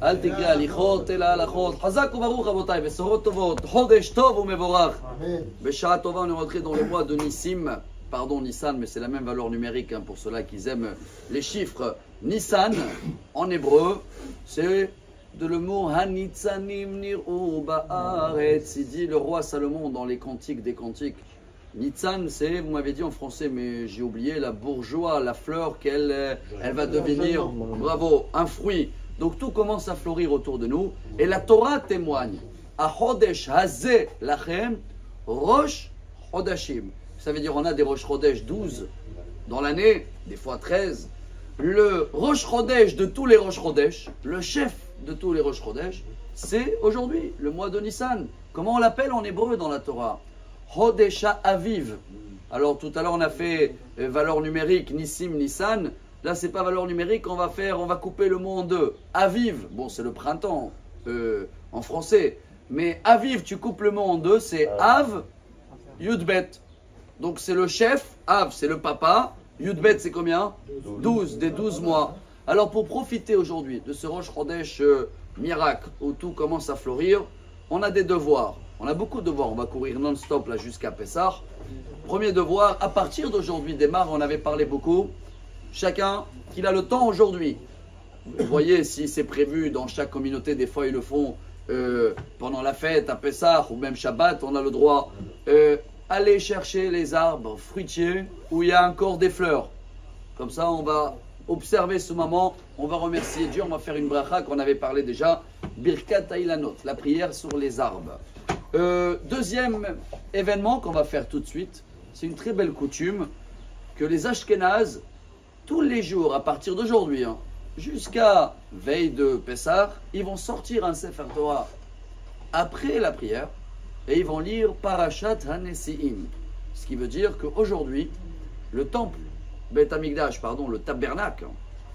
אל תקרא הליכות אלא הלכות. חזק וברוך רבותיי, בשורות טובות, חודש טוב ומבורך. בשעה טובה, on est rentré dans le mois de Nissim, pardon Nissan, mais c'est la même valeur numérique hein, pour ceux-là qui aiment les chiffres. Nissan, en hébreu, c'est de le mot Hanitzanim nir'u ba'aretz. Il dit le roi Salomon dans les cantiques des cantiques. Nitzan, c'est, vous m'avez dit en français, mais j'ai oublié, la bourgeois, la fleur qu'elle elle va devenir, bravo, un fruit. Donc tout commence à fleurir autour de nous. Et la Torah témoigne. Ahodesh hazeh lachem rosh chodashim. Ça veut dire on a des rosh chodesh 12 dans l'année, des fois 13. Le rosh chodesh de tous les rosh chodesh, le chef de tous les rosh chodesh, c'est aujourd'hui, le mois de Nissan. Comment on l'appelle en hébreu dans la Torah? Hodesha Aviv. Alors tout à l'heure on a fait valeur numérique Nissim, Nissan. Là c'est pas valeur numérique, on va couper le mot en deux. Aviv, bon c'est le printemps en français. Mais Aviv, tu coupes le mot en deux, c'est Av, Yudbet. Donc c'est le chef, Av c'est le papa, Yudbet c'est combien? 12, des 12 mois. Alors pour profiter aujourd'hui de ce Rosh Chodesh miracle où tout commence à fleurir, on a des devoirs. On a beaucoup de devoirs, on va courir non-stop là jusqu'à Pessah. Premier devoir, à partir d'aujourd'hui démarre, on avait parlé beaucoup, chacun qu'il a le temps aujourd'hui. Vous voyez, si c'est prévu dans chaque communauté, des fois ils le font pendant la fête à Pessah ou même Shabbat, on a le droit aller chercher les arbres fruitiers où il y a encore des fleurs. Comme ça, on va observer ce moment, on va remercier Dieu, on va faire une bracha qu'on avait parlé déjà, Birkat Hailanot, la prière sur les arbres. Deuxième événement qu'on va faire tout de suite, c'est une très belle coutume que les Ashkénazes, tous les jours, à partir d'aujourd'hui, hein, jusqu'à veille de Pessah, ils vont sortir un Sefer Torah après la prière et ils vont lire Parashat HaNesi'im. Ce qui veut dire qu'aujourd'hui, le temple, Beth Amikdash, pardon, le tabernacle,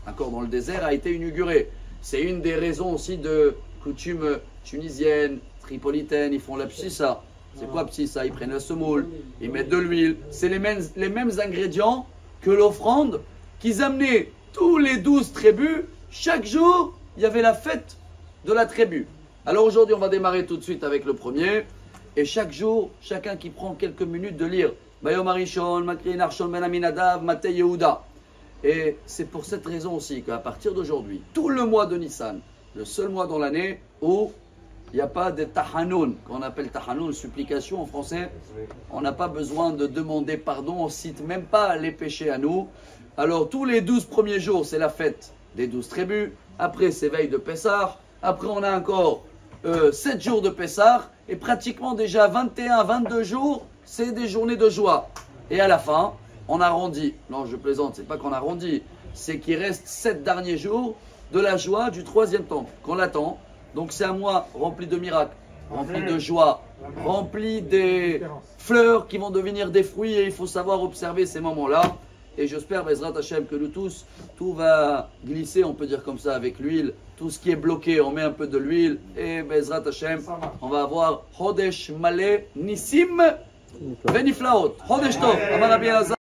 encore dans le désert, a été inauguré. C'est une des raisons aussi de coutume tunisienne, tripolitaine, ils font la psissa. C'est quoi psissa? Ils prennent la semoule, ils mettent de l'huile. C'est les mêmes ingrédients que l'offrande qu'ils amenaient tous les 12 tribus. Chaque jour, il y avait la fête de la tribu. Alors aujourd'hui, on va démarrer tout de suite avec le premier. Et chaque jour, chacun qui prend quelques minutes de lire Bayom Arishon, Makri Narshon Ben Aminadav, Matei Yehuda. Et c'est pour cette raison aussi qu'à partir d'aujourd'hui, tout le mois de Nissan, le seul mois dans l'année où il n'y a pas de tahanoun, qu'on appelle tahanoun, supplication en français. On n'a pas besoin de demander pardon, on ne cite même pas les péchés à nous. Alors tous les 12 premiers jours, c'est la fête des 12 tribus. Après, c'est veille de Pessah. Après, on a encore 7 jours de Pessah. Et pratiquement déjà 21, 22 jours, c'est des journées de joie. Et à la fin, on arrondit. Non, je plaisante, c'est pas qu'on arrondit. C'est qu'il reste 7 derniers jours de la joie du troisième temple, qu'on attend. Donc c'est un mois rempli de miracles, rempli de joie, rempli des fleurs qui vont devenir des fruits et il faut savoir observer ces moments-là. Et j'espère, Bezrat Hashem, que nous tous, tout va glisser, on peut dire comme ça, avec l'huile. Tout ce qui est bloqué, on met un peu de l'huile et Bezrat Hashem, on va avoir Chodesh Malé Nissim Veniflaot. Chodesh Tov.